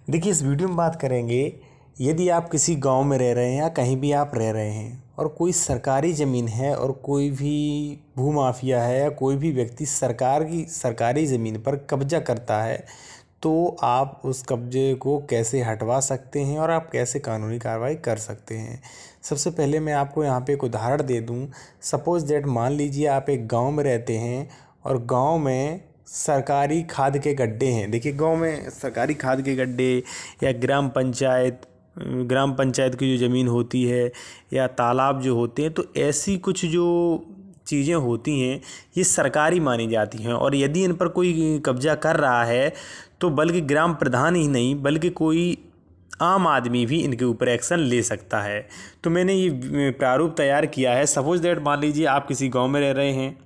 देखिए, इस वीडियो में बात करेंगे, यदि आप किसी गांव में रह रहे हैं या कहीं भी आप रह रहे हैं और कोई सरकारी ज़मीन है और कोई भी भूमाफिया है या कोई भी व्यक्ति सरकार की सरकारी ज़मीन पर कब्जा करता है, तो आप उस कब्जे को कैसे हटवा सकते हैं और आप कैसे कानूनी कार्रवाई कर सकते हैं। सबसे पहले मैं आपको यहाँ पे एक उदाहरण दे दूँ। सपोज़ दैट मान लीजिए आप एक गांव में रहते हैं और गांव में सरकारी खाद के गड्ढे हैं। देखिए, गांव में सरकारी खाद के गड्ढे या ग्राम पंचायत की जो ज़मीन होती है या तालाब जो होते हैं, तो ऐसी कुछ जो चीज़ें होती हैं ये सरकारी मानी जाती हैं। और यदि इन पर कोई कब्जा कर रहा है तो बल्कि ग्राम प्रधान ही नहीं बल्कि कोई आम आदमी भी इनके ऊपर एक्शन ले सकता है। तो मैंने ये प्रारूप तैयार किया है। सपोज़ दैट मान लीजिए आप किसी गांव में रह रहे हैं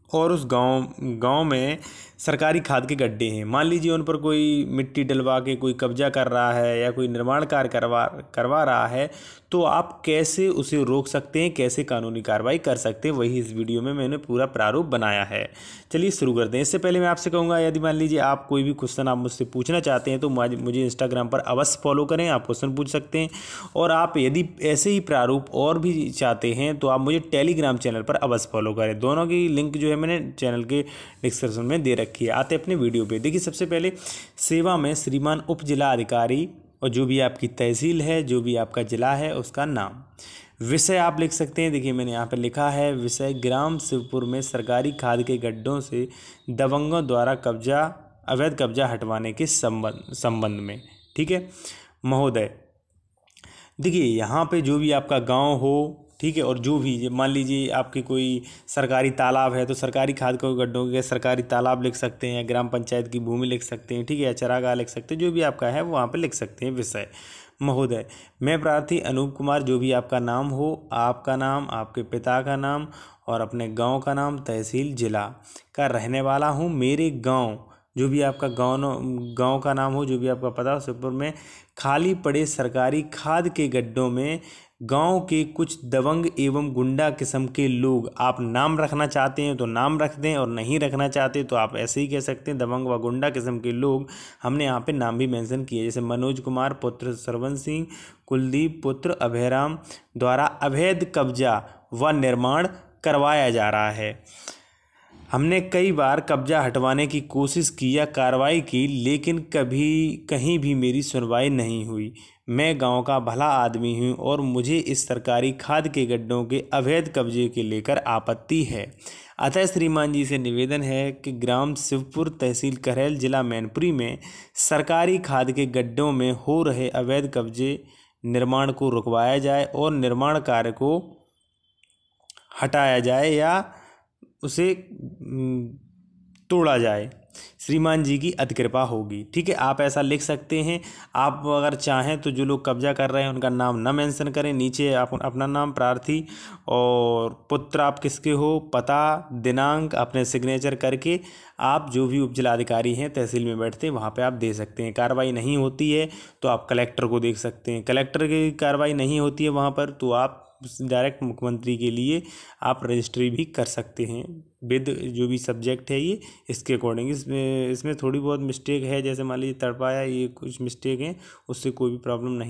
और उस गांव में सरकारी खाद के गड्ढे हैं। मान लीजिए उन पर कोई मिट्टी डलवा के कोई कब्जा कर रहा है या कोई निर्माण कार्य करवा रहा है, तो आप कैसे उसे रोक सकते हैं, कैसे कानूनी कार्रवाई कर सकते हैं, वही इस वीडियो में मैंने पूरा प्रारूप बनाया है। चलिए शुरू करते हैं। इससे पहले मैं आपसे कहूँगा, यदि मान लीजिए आप कोई भी क्वेश्चन आप मुझसे पूछना चाहते हैं तो मुझे इंस्टाग्राम पर अवश्य फॉलो करें, आप क्वेश्चन पूछ सकते हैं। और आप यदि ऐसे ही प्रारूप और भी चाहते हैं तो आप मुझे टेलीग्राम चैनल पर अवश्य फॉलो करें। दोनों की लिंक जो है मैंने चैनल के डिस्क्रिप्शन में दे रखी है। आते अपने वीडियो पे। देखिए, सबसे पहले सेवा में श्रीमान उप जिला अधिकारी और जो भी आपकी तहसील है, जो भी आपका जिला है, उसका नाम। विषय आप लिख सकते हैं। देखिए, मैंने यहाँ पे लिखा है विषय ग्राम शिवपुर में सरकारी खाद के गड्ढों से दबंगों द्वारा अवैध कब्जा हटवाने के संबंध में। ठीक है महोदय। देखिए, यहाँ पे जो भी आपका गांव हो, ठीक है, और जो भी मान लीजिए आपकी कोई सरकारी तालाब है तो सरकारी खाद के गड्ढों के सरकारी तालाब लिख सकते हैं, ग्राम पंचायत की भूमि लिख सकते हैं, ठीक है, या चरागाह लिख सकते हैं, जो भी आपका है वो वहाँ पे लिख सकते हैं। विषय महोदय, मैं प्रार्थी अनूप कुमार, जो भी आपका नाम हो, आपका नाम, आपके पिता का नाम और अपने गाँव का नाम, तहसील, जिला का रहने वाला हूँ। मेरे गाँव, जो भी आपका गांव का नाम हो, जो भी आपका पता हो, शिवपुर में खाली पड़े सरकारी खाद के गड्ढों में गांव के कुछ दबंग एवं गुंडा किस्म के लोग, आप नाम रखना चाहते हैं तो नाम रख दें और नहीं रखना चाहते तो आप ऐसे ही कह सकते हैं दबंग व गुंडा किस्म के लोग। हमने यहाँ पे नाम भी मेंशन किए, जैसे मनोज कुमार पुत्र सरवन सिंह, कुलदीप पुत्र अभयराम द्वारा अवैध कब्जा व निर्माण करवाया जा रहा है। हमने कई बार कब्जा हटवाने की कोशिश की या कार्रवाई की, लेकिन कहीं भी मेरी सुनवाई नहीं हुई। मैं गांव का भला आदमी हूं और मुझे इस सरकारी खाद के गड्ढों के अवैध कब्जे के लेकर आपत्ति है। अतः श्रीमान जी से निवेदन है कि ग्राम शिवपुर, तहसील करैल, जिला मैनपुरी में सरकारी खाद के गड्ढों में हो रहे अवैध कब्जे निर्माण को रुकवाया जाए और निर्माण कार्य को हटाया जाए या उसे तोड़ा जाए। श्रीमान जी की अति कृपा होगी। ठीक है, आप ऐसा लिख सकते हैं। आप अगर चाहें तो जो लोग कब्जा कर रहे हैं उनका नाम न मेंशन करें, नीचे आप अपना नाम, प्रार्थी और पुत्र आप किसके हो, पता, दिनांक, अपने सिग्नेचर करके आप जो भी उप जिलाधिकारी हैं तहसील में बैठते हैं वहाँ पे आप दे सकते हैं। कार्रवाई नहीं होती है तो आप कलेक्टर को देख सकते हैं। कलेक्टर की कार्रवाई नहीं होती है वहाँ पर तो आप डायरेक्ट मुख्यमंत्री के लिए आप रजिस्ट्री भी कर सकते हैं विद जो भी सब्जेक्ट है ये इसके अकॉर्डिंग। इसमें थोड़ी बहुत मिस्टेक है, जैसे मान लीजिए तड़पाया, ये कुछ मिस्टेक है, उससे कोई भी प्रॉब्लम नहीं।